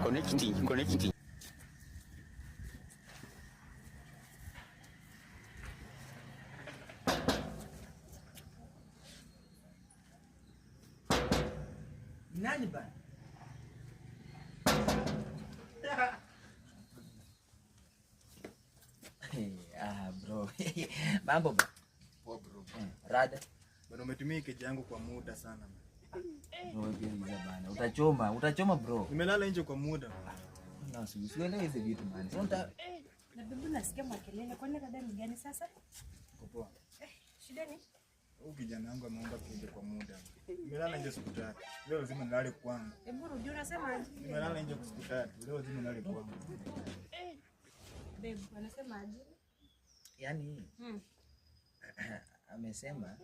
Connecting. Nani bana? Bro. Mambo ba? Poa bro. Rada. Bana umetumia keji yangu kwa muda sana. Bro, hizo bana. Utachoma bro. Nimelala nje kwa muda. Na usielewe hizo vitu man. Sasa na bibi nasikia makelele. Kwani dada ni gani sasa? Poa. Shida ni? Huyu kijana wangu ameomba keji kwa muda. Nimelala nje siku 3. Leo lazima nilale kwangu. Hebu rudi unasema aje? Nimelala nje siku 3. Leo lazima nilale kwangu. Babe, anasema aje? yani amesema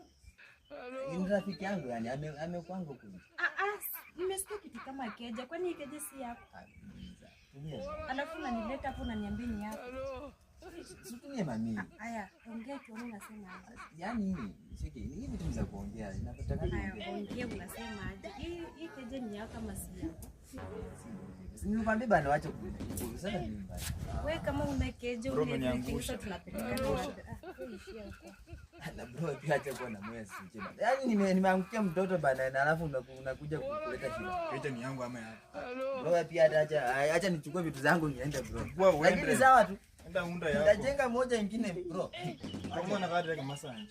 ni rafiki yangu yani amekwangu kuni. Nimesikia kitu kama keja. Kwani keja si yako? Alafu unanileta hapo unaniambia ni yako. Situmie mami. Haya, ongea tu unasema aje? Yani siki ni vitu za kuongea. Ninataka ongea unasema aje? Hii keja ni yako kama si yako? Nikwambia bana wacha kuuliza sana ni mbaya. Wewe kama una keja unaniangusha tunapelekana wapi? Ishia huko. Na bro pia acha kuwa na mwezi njema. Yaani nimeangukia mtoto bana na alafu unakuja kuleta shida. Keja ni yangu ama yako? Bro pia acha nichukue vitu zangu niende bro. Lakini sawa tu. Enda unda yako. Nitajenga moja nyingine bro. Kama na kadi kama sana.